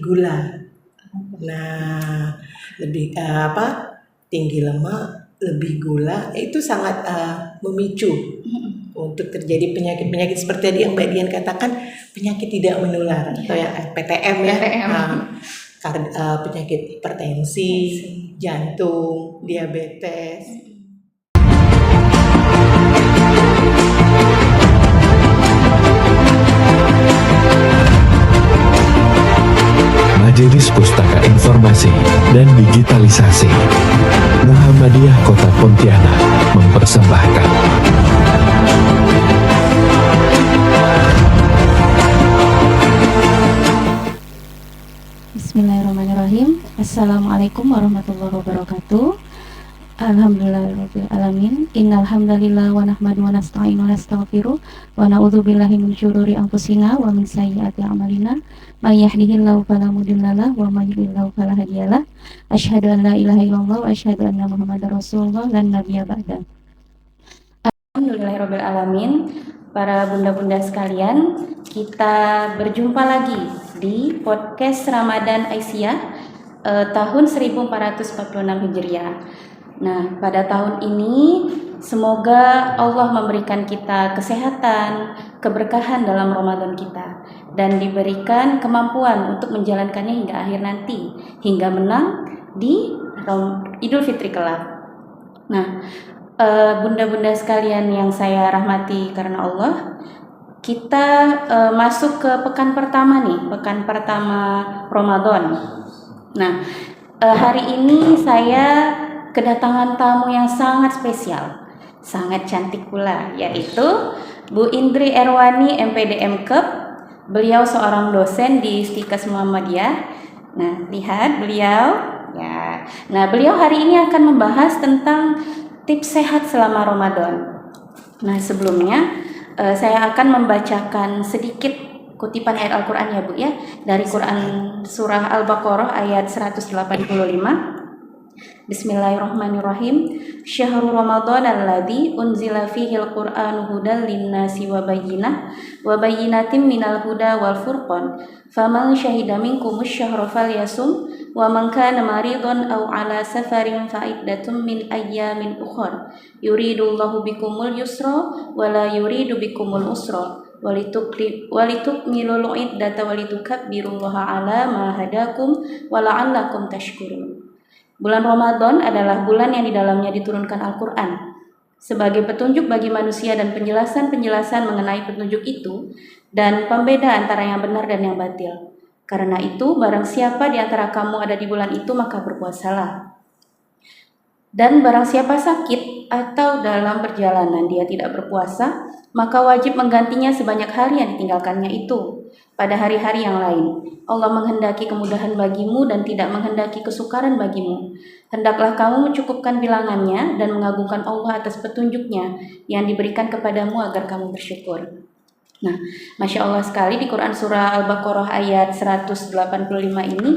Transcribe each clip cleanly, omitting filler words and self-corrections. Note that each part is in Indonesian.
gula. Nah, lebih tinggi lemak, lebih gula itu sangat memicu untuk terjadi penyakit-penyakit seperti tadi yang Mbak Dian katakan, penyakit tidak menular atau yang PTM ya. Penyakit hipertensi, jantung, diabetes. Majelis Pustaka Informasi dan Digitalisasi Muhammadiyah Kota Pontianak mempersembahkan Bismillahirrahmanirrahim. Assalamualaikum warahmatullahi wabarakatuh. Alhamdulillahirabbil alamin. Innal hamdalillah wa nahmaduhu wa nasta'inu wa nastaghfiruh wa na'udzu billahi min syururi anfusina wa min sayyiati a'malina. May yahdihillahu fala mudhillalah wa may yudhlil fala hadiyalah. Asyhadu an la ilaha illallah wa asyhadu anna Muhammadar Rasulullah lan nabiyya ba'da. Alhamdulillahirabbil alamin. Para bunda-bunda sekalian, kita berjumpa lagi di podcast Ramadan Aisyah tahun 1446 Hijriah. Nah, pada tahun ini semoga Allah memberikan kita kesehatan, keberkahan dalam Ramadan kita, dan diberikan kemampuan untuk menjalankannya hingga akhir nanti, hingga menang di Idul Fitri kelak. Nah, bunda-bunda sekalian yang saya rahmati karena Allah, kita masuk ke pekan pertama nih, pekan pertama Ramadan. Nah, hari ini saya kedatangan tamu yang sangat spesial, sangat cantik pula, yaitu Bu Indri Erwani MPD MKep. Beliau seorang dosen di Istikaz Muhammadiyah. Nah, lihat beliau ya. Nah, beliau hari ini akan membahas tentang tips sehat selama Ramadan. Nah, sebelumnya saya akan membacakan sedikit kutipan ayat Al-Quran ya Bu ya, dari Quran surah Al-Baqarah ayat 185. Bismillahirrahmanirrahim. Syahrul Ramadan alladzi unzila fihi al-Qur'anu hudan lin-nasi wa bayyinatin minal huda wal furqan. Faman syahida minkumus syahra falyasum wa man kana maridan aw ala safarin fa iddatun min ayyamin ukhra. Yuridullahu bikumul yusra wa la yuridu bikumul usra. Walitukmilul iddata walitukabbirullaha ala ma hadakum wa la'allakum tashkurun. Bulan Ramadan adalah bulan yang di dalamnya diturunkan Al-Quran sebagai petunjuk bagi manusia dan penjelasan-penjelasan mengenai petunjuk itu dan pembeda antara yang benar dan yang batil. Karena itu, barang siapa di antara kamu ada di bulan itu, maka berpuasalah. Dan barang siapa sakit atau dalam perjalanan dia tidak berpuasa, maka wajib menggantinya sebanyak hari yang ditinggalkannya itu pada hari-hari yang lain. Allah menghendaki kemudahan bagimu dan tidak menghendaki kesukaran bagimu. Hendaklah kamu mencukupkan bilangannya dan mengagungkan Allah atas petunjuknya yang diberikan kepadamu agar kamu bersyukur. Nah, Masya Allah sekali di Quran surah Al-Baqarah ayat 185 ini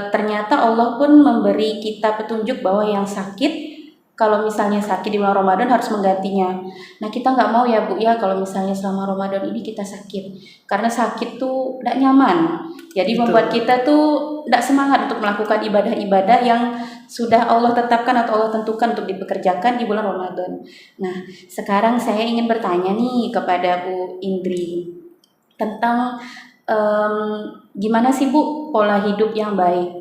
ternyata Allah pun memberi kita petunjuk bahwa yang sakit, kalau misalnya sakit di bulan Ramadan harus menggantinya. Nah, kita nggak mau ya Bu ya kalau misalnya selama Ramadan ini kita sakit, karena sakit tuh tidak nyaman. Jadi membuat kita tuh tidak semangat untuk melakukan ibadah-ibadah yang sudah Allah tetapkan atau Allah tentukan untuk dipekerjakan di bulan Ramadan. Nah, sekarang saya ingin bertanya nih kepada Bu Indri tentang gimana sih Bu pola hidup yang baik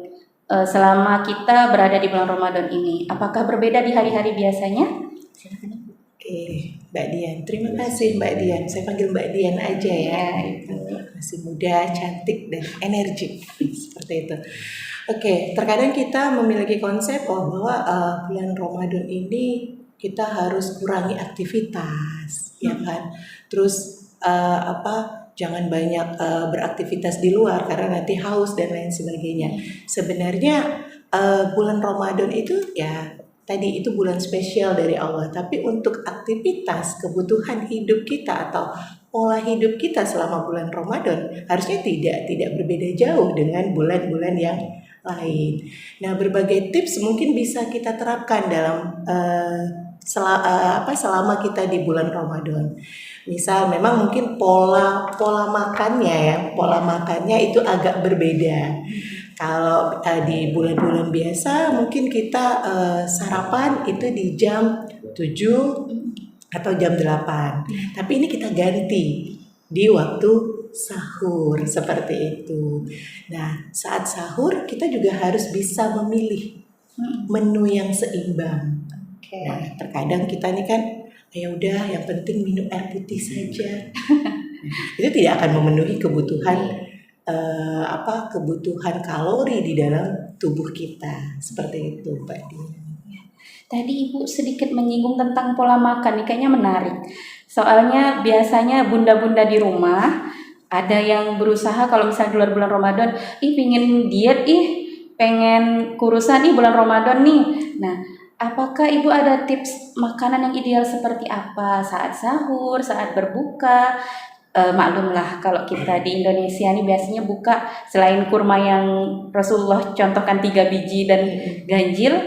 selama kita berada di bulan Ramadan ini. Apakah berbeda di hari-hari biasanya? Silakan. Oke, Mbak Dian. Terima kasih Mbak Dian. Saya panggil Mbak Dian aja ya. Masih muda, cantik, dan energik. Seperti itu. Oke, terkadang kita memiliki konsep bahwa bulan Ramadan ini kita harus kurangi aktivitas, ya kan? Terus jangan banyak beraktivitas di luar karena nanti haus dan lain sebagainya. Sebenarnya bulan Ramadan itu ya tadi itu bulan spesial dari Allah, tapi untuk aktivitas kebutuhan hidup kita atau pola hidup kita selama bulan Ramadan harusnya tidak berbeda jauh dengan bulan-bulan yang lain. Nah, berbagai tips mungkin bisa kita terapkan dalam selama kita di bulan Ramadan. Misal memang mungkin pola makannya itu agak berbeda. Kalau di bulan-bulan biasa mungkin kita sarapan itu di jam 7 atau jam 8. Tapi ini kita ganti di waktu sahur seperti itu. Nah, saat sahur kita juga harus bisa memilih menu yang seimbang. Nah, terkadang kita nih kan ya udah yang penting minum air putih saja. Itu tidak akan memenuhi kebutuhan kebutuhan kalori di dalam tubuh kita. Seperti itu, Mbak Dian. Tadi Ibu sedikit menyinggung tentang pola makan, nih kayaknya menarik. Soalnya biasanya bunda-bunda di rumah ada yang berusaha kalau misalnya di luar bulan Ramadan, pingin diet, pengen kurusan bulan Ramadan nih. Nah, apakah Ibu ada tips makanan yang ideal seperti apa saat sahur, saat berbuka? Maklumlah kalau kita di Indonesia nih biasanya buka selain kurma yang Rasulullah contohkan 3 biji dan ganjil,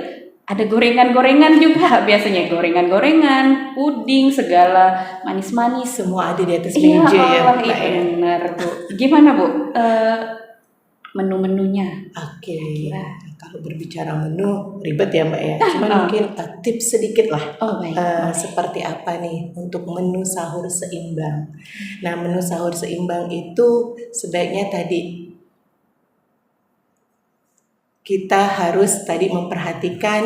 ada gorengan-gorengan juga, biasanya gorengan-gorengan, puding, segala manis-manis. Semua ada di atas meja ya, Allah, Mbak ya. benar Bu. Gimana Bu? Menu-menunya? Oke. Kalau berbicara menu ribet ya, Mbak ya. Cuman mungkin tips sedikit lah. Baik. Seperti apa nih untuk menu sahur seimbang. Nah, menu sahur seimbang itu sebaiknya tadi kita harus tadi memperhatikan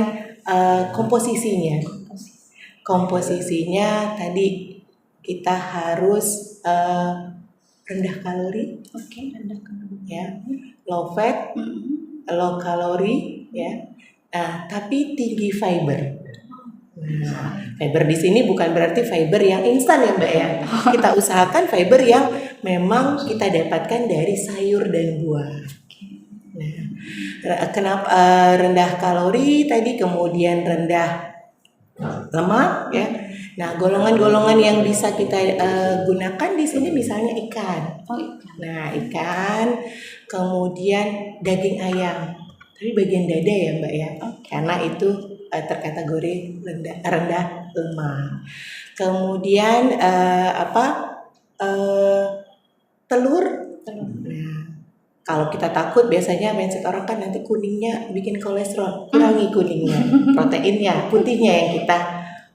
komposisinya. Komposisinya tadi kita harus rendah kalori, Rendah kalori. ya, low fat, low kalori, ya. Nah, tapi tinggi fiber. Nah, fiber di sini bukan berarti fiber yang instan ya, Mbak ya. Kita usahakan fiber yang memang kita dapatkan dari sayur dan buah. Nah, kenapa rendah kalori tadi, kemudian rendah lemak ya. Nah, golongan-golongan yang bisa kita gunakan di sini misalnya ikan. Nah, ikan, kemudian daging ayam. Tapi bagian dada ya, Mbak ya. Karena itu terkategori rendah lemak. Kemudian telur. Nah, kalau kita takut biasanya mindset orang kan nanti kuningnya bikin kolesterol, kurangi kuningnya, proteinnya, putihnya yang kita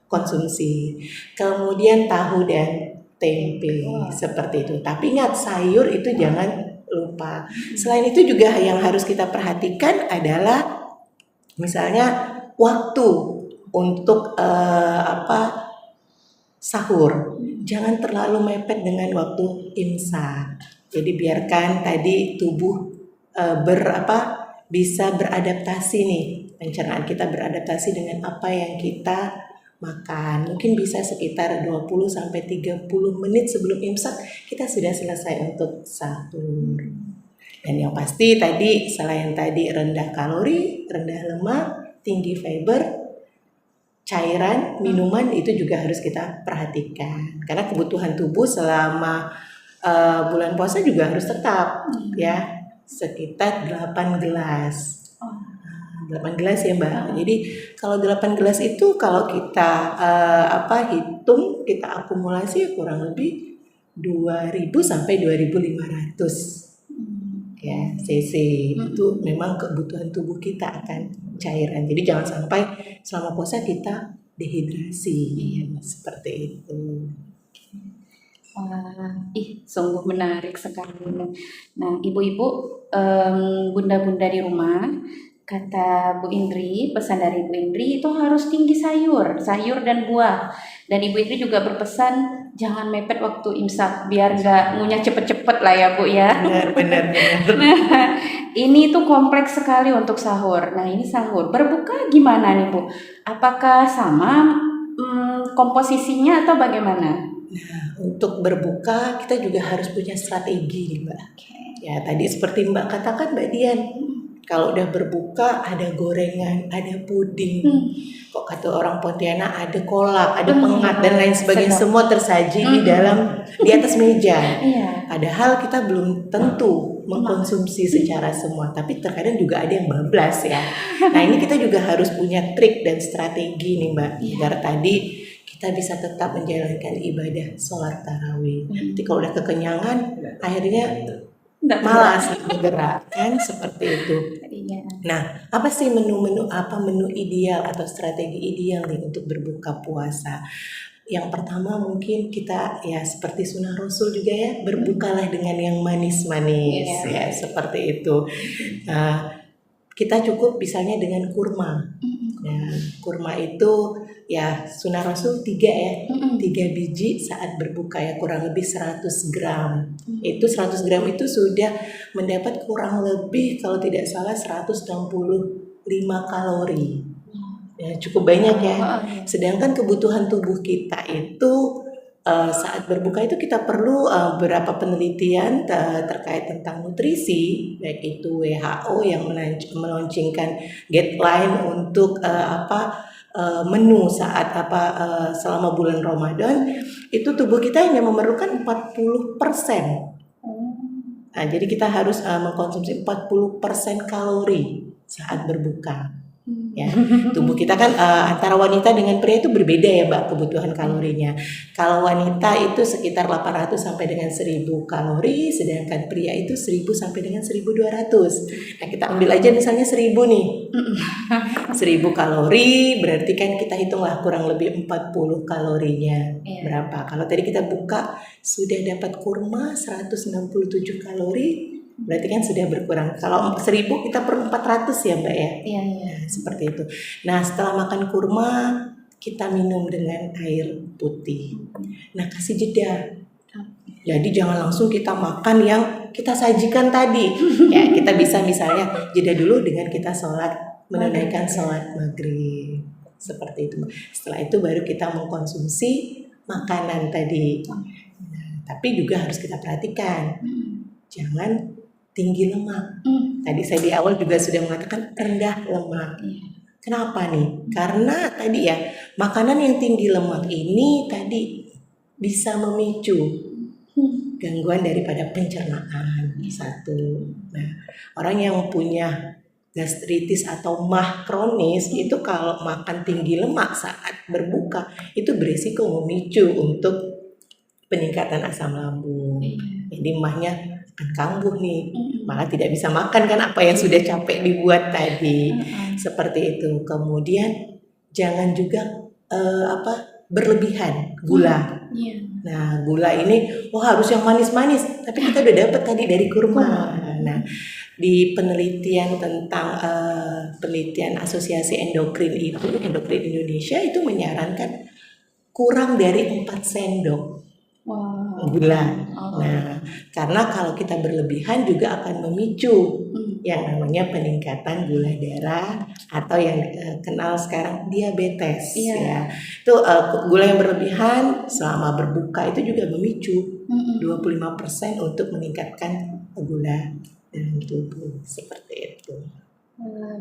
konsumsi. Kemudian tahu dan tempe seperti itu. Tapi ingat sayur itu jangan lupa. Selain itu juga yang harus kita perhatikan adalah misalnya waktu untuk sahur. Jangan terlalu mepet dengan waktu imsak. Jadi biarkan tadi tubuh bisa beradaptasi nih, pencernaan kita beradaptasi dengan apa yang kita makan. Mungkin bisa sekitar 20 sampai 30 menit sebelum imsak kita sudah selesai untuk sahur. Dan yang pasti tadi selain tadi rendah kalori, rendah lemak, tinggi fiber, cairan, minuman itu juga harus kita perhatikan. Karena kebutuhan tubuh selama bulan puasa juga harus tetap ya, sekitar 8 gelas. 8 gelas ya, Mbak. Jadi kalau 8 gelas itu kalau kita hitung, kita akumulasi kurang lebih 2000 sampai 2500 ya cc. Itu memang kebutuhan tubuh kita akan cairan. Jadi jangan sampai selama puasa kita dehidrasi seperti itu. Sungguh menarik sekali. Nah, ibu-ibu, bunda-bunda di rumah, kata Bu Indri, pesan dari Bu Indri itu harus tinggi sayur dan buah. Dan Ibu Indri juga berpesan jangan mepet waktu imsak biar nggak ngunyah cepet-cepet lah ya Bu ya. Benar. Nah, ini tuh kompleks sekali untuk sahur. Nah, ini sahur. Berbuka gimana nih Bu? Apakah sama komposisinya atau bagaimana? Nah, untuk berbuka kita juga harus punya strategi nih, Mbak. Ya, tadi seperti Mbak katakan, Mbak Dian, kalau udah berbuka ada gorengan, ada puding, kok kata orang Pontianak ada kolak, ada pengat dan lain sebagainya, semua tersaji di atas meja. Padahal kita belum tentu mengkonsumsi secara semua, tapi terkadang juga ada yang bablas ya. Nah, ini kita juga harus punya trik dan strategi nih, Mbak, agar tadi kita bisa tetap menjalankan ibadah sholat tarawih. Nanti kalau udah kekenyangan, akhirnya Nggak malas bergerak kan, seperti itu. Iya. Nah, apa sih menu ideal atau strategi ideal nih untuk berbuka puasa? Yang pertama mungkin kita ya seperti sunnah Rasul juga ya, berbukalah dengan yang manis-manis ya, seperti itu. Kita cukup misalnya dengan kurma. Nah, kurma itu ya sunnah Rasul 3 ya, 3 biji saat berbuka ya, kurang lebih 100 gram. Itu 100 gram itu sudah mendapat kurang lebih kalau tidak salah 165 kalori. Ya, cukup banyak ya. Sedangkan kebutuhan tubuh kita itu saat berbuka itu kita perlu beberapa penelitian terkait tentang nutrisi, baik itu WHO yang meluncurkan guideline untuk menu saat selama bulan Ramadan, itu tubuh kita hanya memerlukan 40%. Nah, jadi kita harus mengkonsumsi 40% kalori saat berbuka. Ya, tubuh kita kan antara wanita dengan pria itu berbeda ya Mbak, kebutuhan kalorinya. Kalau wanita itu sekitar 800 sampai dengan 1000 kalori, sedangkan pria itu 1000 sampai dengan 1200. Nah, kita ambil aja misalnya 1000 nih. 1000 kalori berarti kan kita hitunglah kurang lebih 40 kalorinya berapa. Kalau tadi kita buka sudah dapat kurma 167 kalori, berarti kan sudah berkurang. Kalau 1000 kita perlu 400 ya Mbak ya. Iya. Nah, seperti itu. Nah, setelah makan kurma kita minum dengan air putih. Nah, kasih jeda. Jadi jangan langsung kita makan yang kita sajikan tadi. Ya, kita bisa misalnya jeda dulu dengan kita menunaikan sholat maghrib. Seperti itu. Setelah itu baru kita mengkonsumsi makanan tadi. Nah, tapi juga harus kita perhatikan. Jangan tinggi lemak. Tadi saya di awal juga sudah mengatakan rendah lemak. Kenapa nih? Karena tadi ya, makanan yang tinggi lemak ini tadi bisa memicu gangguan daripada pencernaan. Satu. Nah, orang yang punya gastritis atau MAH kronis itu kalau makan tinggi lemak saat berbuka itu berisiko memicu untuk peningkatan asam lambung. Jadi MAH-nya akan kambuh nih, malah tidak bisa makan kan apa yang sudah capek dibuat tadi. Seperti itu. Kemudian jangan juga berlebihan gula. Nah, gula ini harus yang manis-manis, tapi kita udah dapat tadi dari kurma. Nah, di penelitian tentang penelitian Asosiasi Endokrin Indonesia itu menyarankan kurang dari 4 sendok gula. Nah, karena kalau kita berlebihan juga akan memicu yang namanya peningkatan gula darah atau yang kenal sekarang diabetes. Ya. Itu gula yang berlebihan selama berbuka itu juga memicu 25% untuk meningkatkan gula dalam tubuh. Seperti itu.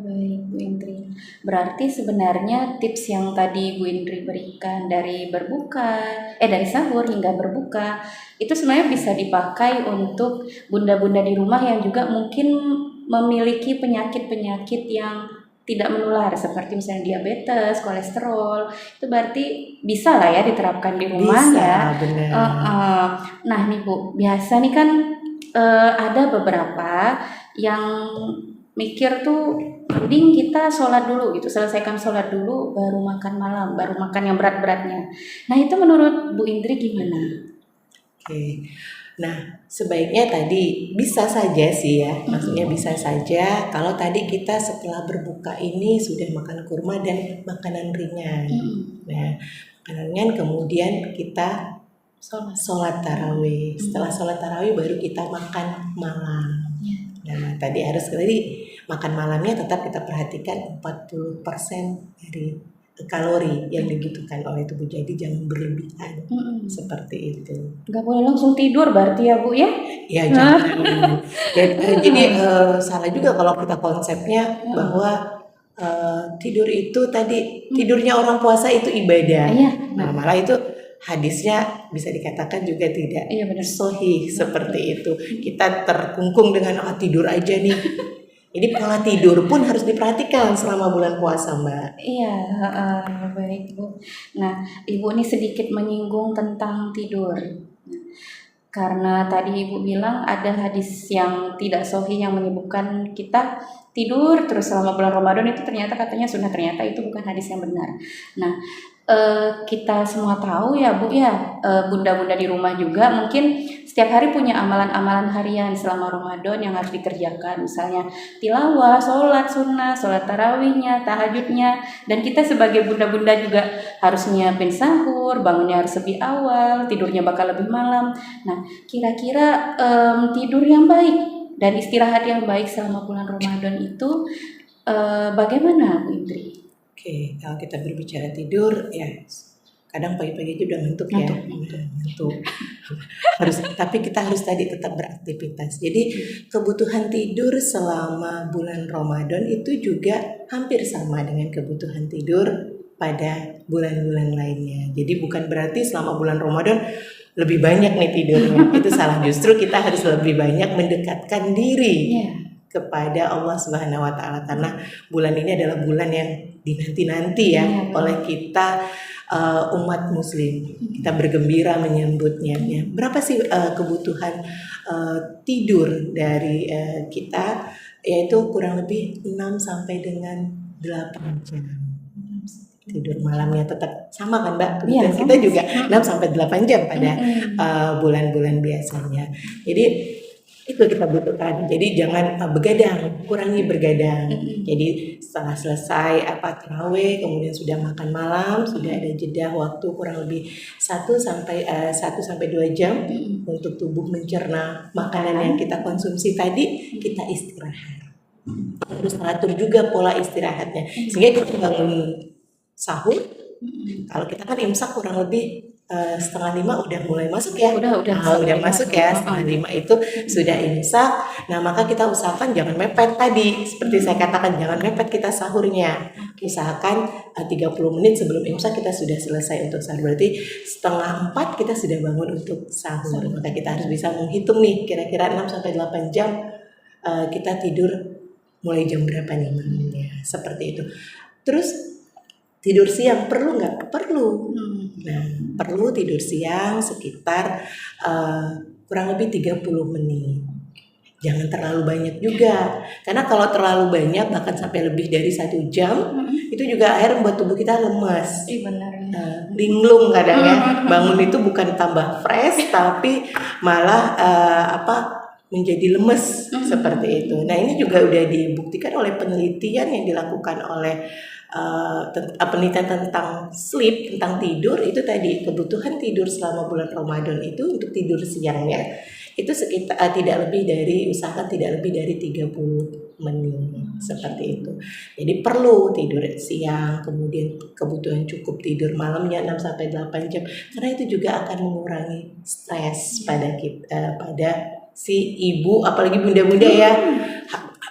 Baik Bu Indri. Berarti sebenarnya tips yang tadi Bu Indri berikan dari dari sahur hingga berbuka itu sebenarnya bisa dipakai untuk bunda-bunda di rumah yang juga mungkin memiliki penyakit-penyakit yang tidak menular seperti misalnya diabetes, kolesterol. Itu berarti bisa lah ya diterapkan di rumah. Bisa, ya. Benar. Nah nih Bu, biasa nih kan ada beberapa yang mikir tuh mending kita sholat dulu gitu, selesaikan sholat dulu baru makan malam, baru makan yang berat-beratnya. Nah itu menurut Bu Indri gimana? Oke. Nah, sebaiknya tadi bisa saja sih ya, maksudnya bisa saja kalau tadi kita setelah berbuka ini sudah makan kurma dan makanan ringan. Nah, makanan ringan kemudian kita sholat tarawih. Setelah sholat tarawih baru kita makan malam. Nah, tadi makan malamnya tetap kita perhatikan 40% dari kalori yang dibutuhkan oleh tubuh, jadi jangan berlebihan. Seperti itu. Gak boleh langsung tidur berarti ya Bu ya? Ya jangan. Jadi salah juga kalau kita konsepnya bahwa tidur itu tadi tidurnya orang puasa itu ibadah. Nah, malah itu hadisnya bisa dikatakan juga tidak sahih seperti itu. Kita terkungkung dengan tidur aja nih. Jadi pola tidur pun harus diperhatikan selama bulan puasa, Mbak. Iya, baik Bu. Nah, Ibu ini sedikit menyinggung tentang tidur. Karena tadi Ibu bilang ada hadis yang tidak sahih yang menyebutkan kita tidur terus selama bulan Ramadan itu ternyata katanya sunnah, ternyata itu bukan hadis yang benar. Nah, kita semua tahu ya Bu ya, bunda-bunda di rumah juga mungkin setiap hari punya amalan-amalan harian selama Ramadan yang harus dikerjakan, misalnya tilawah, sholat sunnah, sholat tarawihnya, tahajudnya, dan kita sebagai bunda-bunda juga harus nyiapin sahur, bangunnya harus lebih awal, tidurnya bakal lebih malam. Nah, kira-kira tidur yang baik dan istirahat yang baik selama bulan Ramadan itu bagaimana Bu Indri? Oke, kalau kita berbicara tidur, ya kadang pagi-pagi aja udah ngantuk ya. Ngantuk. Tapi kita harus tadi tetap beraktivitas. Jadi kebutuhan tidur selama bulan Ramadan itu juga hampir sama dengan kebutuhan tidur pada bulan-bulan lainnya. Jadi bukan berarti selama bulan Ramadan lebih banyak nih tidurnya. Itu salah, justru kita harus lebih banyak mendekatkan diri kepada Allah Subhanahu wa taala, karena bulan ini adalah bulan yang dinanti-nanti ya oleh kita umat muslim. Kita bergembira menyambutnya. Berapa sih kebutuhan tidur dari kita? Yaitu kurang lebih 6 sampai dengan 8 jam. Tidur malamnya tetap sama kan Mbak? Iya, Kita juga 6 sampai 8 jam pada bulan-bulan biasanya. Jadi itu kita butuhkan. Jadi jangan begadang, kurangi bergadang. Jadi setelah selesai tarawih, kemudian sudah makan malam, sudah ada jeda waktu kurang lebih 1 sampai 2 jam untuk tubuh mencerna makanan yang kita konsumsi tadi, kita istirahat. Terus atur juga pola istirahatnya. Sehingga kita bangun sahur. Kalau kita kan imsak kurang lebih 4:30 udah mulai masuk ya. Udah masuk ya, 4:30 itu sudah imsak. Nah, maka kita usahakan jangan mepet tadi. Seperti saya katakan, jangan mepet kita sahurnya. Usahakan 30 menit sebelum imsak kita sudah selesai untuk sahur. Berarti 3:30 kita sudah bangun untuk sahur. Maka kita harus bisa menghitung nih kira-kira 6 sampai 8 jam kita tidur mulai jam berapa nih malamnya. Seperti itu. Terus tidur siang perlu nggak? Perlu. Nah, perlu tidur siang sekitar kurang lebih 30 menit. Jangan terlalu banyak juga. Karena kalau terlalu banyak bahkan sampai lebih dari 1 jam, itu juga akhirnya membuat tubuh kita lemas. Benar. Linglung kadang ya. Bangun itu bukan tambah fresh tapi malah menjadi lemes seperti itu. Nah, ini juga udah dibuktikan oleh penelitian yang dilakukan oleh penelitian tentang sleep, tentang tidur itu tadi, kebutuhan tidur selama bulan Ramadan itu untuk tidur siangnya itu sekitar usahakan tidak lebih dari 30 menit seperti itu. Jadi perlu tidur siang, kemudian kebutuhan cukup tidur malamnya 6 sampai 8 jam karena itu juga akan mengurangi stres pada si ibu, apalagi bunda-bunda ya.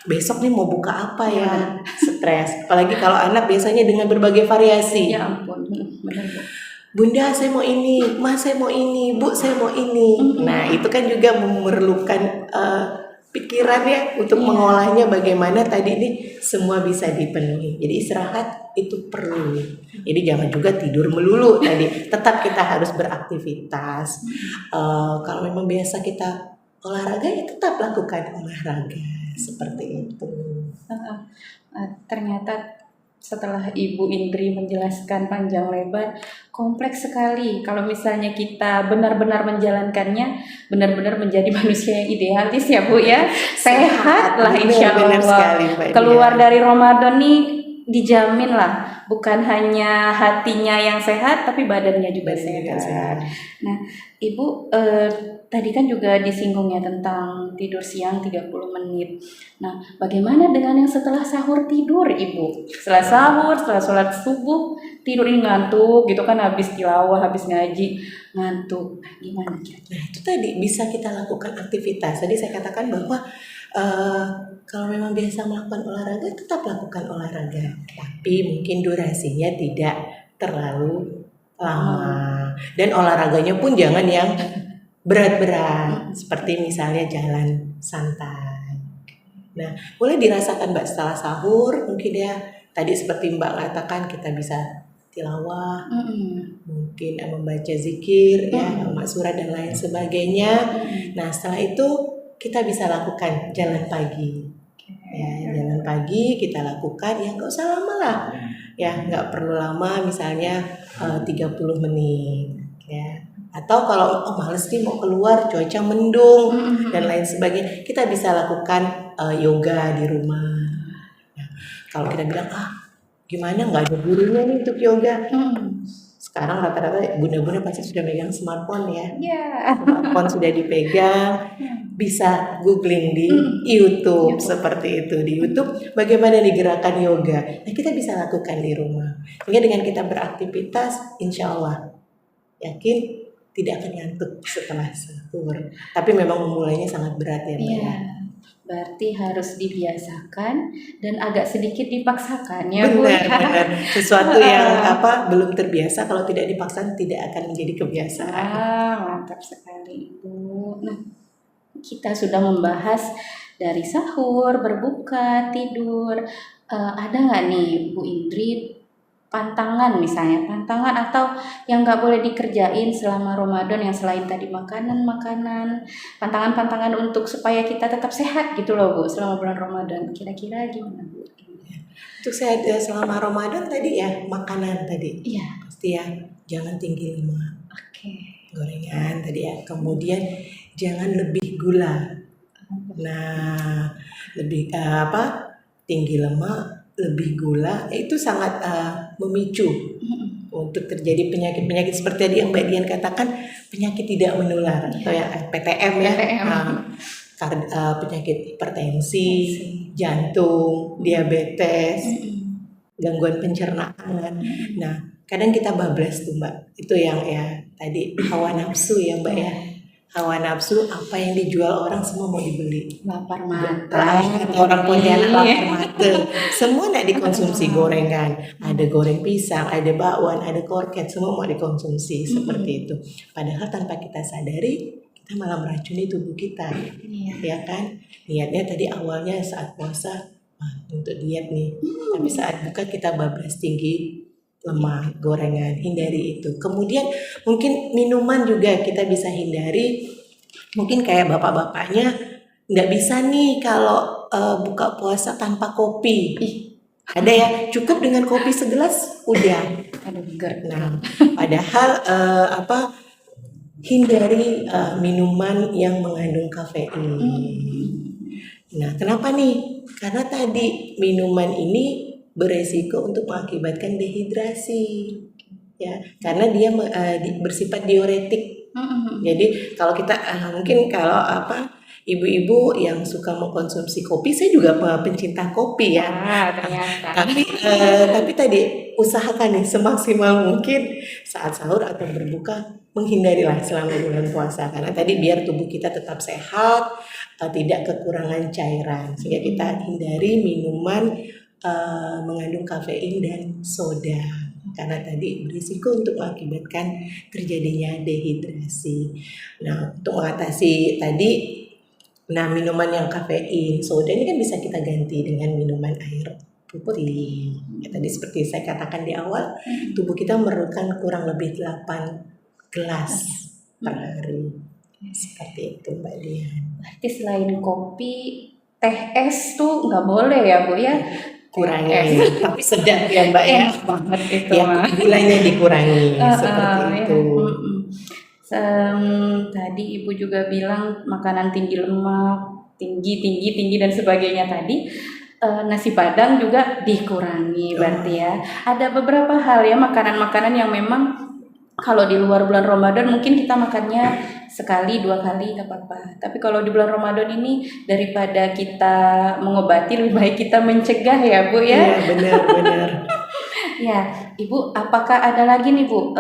Besok nih mau buka apa ya? Stres. Apalagi kalau anak biasanya dengan berbagai variasi. Ya ampun, benar Bu. Bunda saya mau ini, Mas saya mau ini, Bu saya mau ini. Nah itu kan juga memerlukan pikiran ya untuk mengolahnya bagaimana tadi ini semua bisa dipenuhi. Jadi istirahat itu perlu. Jadi jangan juga tidur melulu tadi. Tetap kita harus beraktivitas. Kalau memang biasa kita olahraga ya tetap lakukan olahraga. Seperti itu. Ternyata setelah Ibu Indri menjelaskan panjang lebar, kompleks sekali. Kalau misalnya kita benar-benar menjalankannya, benar-benar menjadi manusia yang idealis ya Bu ya, sehat lah insya Allah. Keluar dari Ramadan nih dijamin lah, bukan hanya hatinya yang sehat, tapi badannya juga sehat. Nah, Ibu tadi kan juga disinggung ya tentang tidur siang 30 menit. Nah, bagaimana dengan yang setelah sahur tidur, Ibu? Setelah sahur, setelah sholat subuh, tidur ini ngantuk gitu kan, habis tilawah, habis ngaji, ngantuk. Gimana kira-kira? Nah, itu tadi bisa kita lakukan aktivitas. Tadi saya katakan bahwa kalau memang biasa melakukan olahraga, tetap lakukan olahraga. Tapi mungkin durasinya tidak terlalu lama. Dan olahraganya pun jangan yang berat-berat, seperti misalnya jalan santai. Nah, boleh dirasakan Mbak setelah sahur, mungkin ya tadi seperti Mbak katakan kita bisa tilawah, mungkin membaca zikir ya, surat dan lain sebagainya. Nah, setelah itu kita bisa lakukan jalan pagi. Ya, jalan pagi kita lakukan ya nggak usah lama lah. Ya, nggak perlu lama, misalnya 30 menit ya. Atau kalau males nih mau keluar, cuaca mendung dan lain sebagainya, kita bisa lakukan yoga di rumah. Nah, kalau kita bilang gimana nggak ada gurunya nih untuk yoga. Sekarang rata-rata bunda-bunda pasti sudah megang smartphone ya. Smartphone sudah dipegang, bisa googling di YouTube seperti itu. Di YouTube bagaimana nih gerakan yoga. Nah, kita bisa lakukan di rumah. Sehingga dengan kita beraktivitas, insya Allah yakin tidak akan ngantuk setelah sahur. Tapi memang memulainya sangat berat ya Mbak. Iya. Berarti harus dibiasakan dan agak sedikit dipaksakan ya Bu. Benar. Sesuatu yang belum terbiasa kalau tidak dipaksa tidak akan menjadi kebiasaan. Mantap sekali Bu. Nah, kita sudah membahas dari sahur, berbuka, tidur. Ada nggak nih Bu Indri pantangan atau yang nggak boleh dikerjain selama Ramadan yang selain tadi makanan, pantangan untuk supaya kita tetap sehat gitu loh Bu selama bulan Ramadan, kira-kira gimana Bu? Untuk sehat selama Ramadan tadi ya, makanan tadi. Iya. Pasti ya, jangan tinggi lemak. Gorengan tadi ya. Kemudian jangan lebih gula. Nah, lebih tinggi lemak, lebih gula itu sangat memicu untuk terjadi penyakit-penyakit seperti tadi yang Mbak Dian katakan, penyakit tidak menular atau yang PTM ya. Penyakit hipertensi, jantung, diabetes, gangguan pencernaan. Nah, kadang kita bablas tuh Mbak. Itu yang ya tadi hawa nafsu ya Mbak ya. Hawa nafsu, apa yang dijual orang semua mau dibeli. Lapar mata. Orang Pontianak lapar mata. Semua nak dikonsumsi gorengan. Ada goreng pisang, ada bakwan, ada korket, semua mau dikonsumsi seperti itu. Padahal tanpa kita sadari, kita malah meracuni tubuh kita. Ya kan? Niatnya tadi awalnya saat puasa untuk diet nih. Tapi saat buka kita bablas tinggi lemak, gorengan, hindari itu. Kemudian mungkin minuman juga kita bisa hindari. Mungkin kayak bapak-bapaknya nggak bisa nih kalau buka puasa tanpa kopi. Ada ya, cukup dengan kopi segelas udah. Nah, padahal hindari minuman yang mengandung kafein. Nah, kenapa nih? Karena tadi minuman ini beresiko untuk mengakibatkan dehidrasi, ya, karena dia bersifat diuretik. Jadi kalau kita mungkin kalau ibu-ibu yang suka mengkonsumsi kopi, saya juga pencinta kopi ya. Ternyata. Tapi tadi usahakan nih semaksimal mungkin saat sahur atau berbuka menghindarilah selama bulan puasa, karena tadi biar tubuh kita tetap sehat, tidak kekurangan cairan, sehingga kita hindari minuman mengandung kafein dan soda, karena tadi berisiko untuk mengakibatkan terjadinya dehidrasi. Nah, untuk mengatasi tadi, minuman yang kafein, soda ini kan bisa kita ganti dengan minuman air putih. Ya, tadi seperti saya katakan di awal, tubuh kita memerlukan kurang lebih 8 gelas per hari. Seperti itu Mbak Dian. Berarti selain kopi, teh es tuh nggak boleh ya Bu ya? Kurangi, tapi sedap ya Mbak ya. Enak banget itu ya, mah. gulanya dikurangi seperti itu. Tadi Ibu juga bilang makanan tinggi lemak, tinggi dan sebagainya tadi. Nasi padang juga dikurangi berarti ya. Ada beberapa hal ya makanan-makanan yang memang kalau di luar bulan Ramadan mungkin kita makannya sekali 2 kali gak apa-apa. Tapi kalau di bulan Ramadan ini daripada kita mengobati lebih baik kita mencegah ya Bu ya. Iya benar. Ya Ibu, apakah ada lagi nih Bu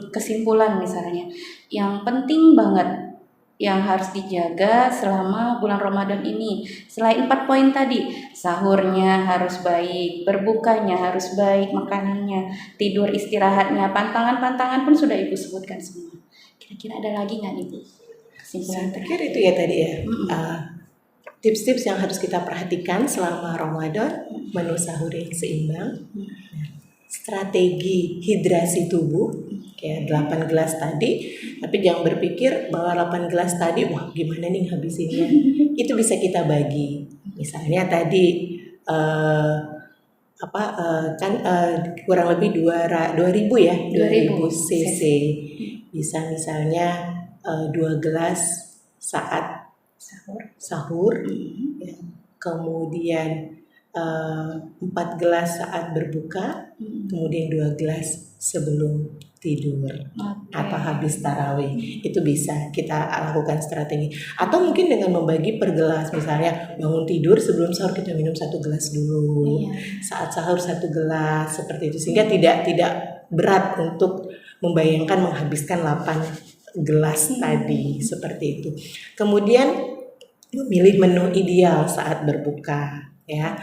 kesimpulan misalnya yang penting banget yang harus dijaga selama bulan Ramadan ini? Selain 4 poin tadi, sahurnya harus baik, berbukanya harus baik, makanannya, tidur istirahatnya, pantangan-pantangan pun sudah Ibu sebutkan semua. Kira-kira ada lagi nggak nih Bu kesimpulan? Saya pikir itu ya tadi ya. tips-tips yang harus kita perhatikan selama Ramadan, menu sahur yang seimbang, strategi hidrasi tubuh, kayak 8 gelas tadi, tapi jangan berpikir bahwa 8 gelas tadi, wah gimana nih ngabisinnya, itu bisa kita bagi. Misalnya tadi, kurang lebih 2000 ya, 2000 cc. Bisa misalnya 2 gelas saat sahur, ya. Kemudian 4 gelas saat berbuka, kemudian 2 gelas sebelum tidur atau habis tarawih. Itu bisa kita lakukan strategi. Atau mungkin dengan membagi per gelas, misalnya bangun tidur sebelum sahur kita minum 1 gelas dulu, saat sahur 1 gelas, seperti itu, sehingga tidak berat untuk membayangkan menghabiskan 8 gelas tadi, seperti itu. Kemudian memilih menu ideal saat berbuka, ya.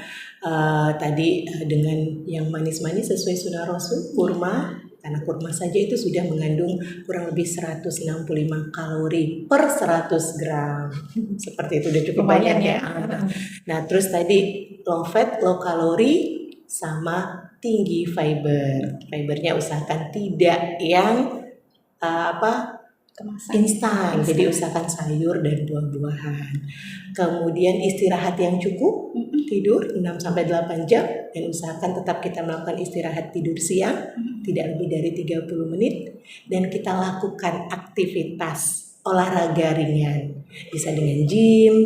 Tadi dengan yang manis-manis sesuai sunnah Rasul, kurma, karena kurma saja itu sudah mengandung kurang lebih 165 kalori per 100 gram. Seperti itu, udah cukup banyak ya. Nah, terus tadi low fat, low kalori, sama tinggi fiber. Fibernya usahakan tidak yang instan, jadi usahakan sayur dan buah-buahan. Kemudian istirahat yang cukup, tidur 6-8 jam, dan usahakan tetap kita melakukan istirahat tidur siang tidak lebih dari 30 menit, dan kita lakukan aktivitas olahraga ringan, bisa dengan gym,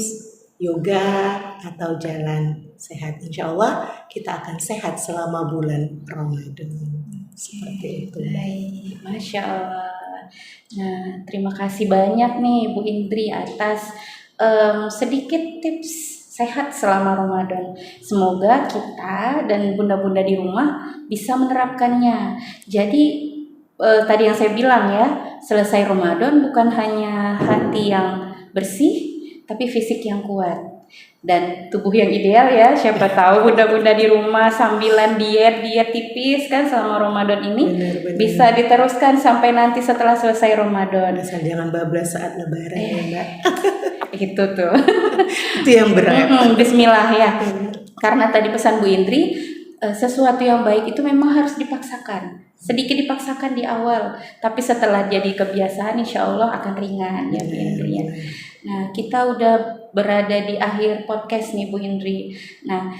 yoga, atau jalan sehat. Insya Allah kita akan sehat selama bulan Ramadan. Seperti itu. Baik, Masya Allah. Nah, terima kasih banyak nih Bu Indri atas sedikit tips sehat selama Ramadan. Semoga kita dan bunda-bunda di rumah bisa menerapkannya. Jadi tadi yang saya bilang ya, selesai Ramadan bukan hanya hati yang bersih, tapi fisik yang kuat dan tubuh yang ideal ya. Siapa tahu bunda-bunda di rumah sambilan diet tipis kan selama Ramadan ini, benar. bisa diteruskan sampai nanti setelah selesai Ramadan. Asal jangan bablas saat lebaran ya Mbak. Itu tuh. Itu yang berat. Bismillah ya. Karena tadi pesan Bu Indri, sesuatu yang baik itu memang harus dipaksakan. Sedikit dipaksakan di awal, tapi setelah jadi kebiasaan insya Allah akan ringan ya Bu Indri ya. Nah, kita udah berada di akhir podcast nih Bu Indri. Nah,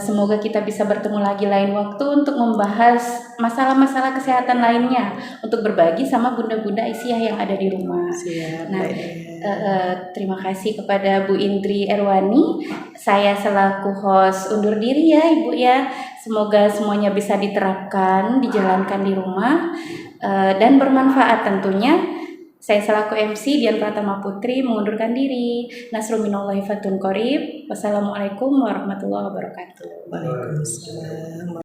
semoga kita bisa bertemu lagi lain waktu untuk membahas masalah-masalah kesehatan lainnya, untuk berbagi sama bunda-bunda Aisyah yang ada di rumah. Siap. Nah, terima kasih kepada Bu Indri Erwani. Saya selaku host undur diri ya Ibu ya. Semoga semuanya bisa diterapkan, dijalankan di rumah, dan bermanfaat tentunya. Saya selaku MC Dian Pratama Putri mengundurkan diri. Nasrul minallahi fatun qorib. Wassalamualaikum warahmatullahi wabarakatuh. Waalaikumsalam.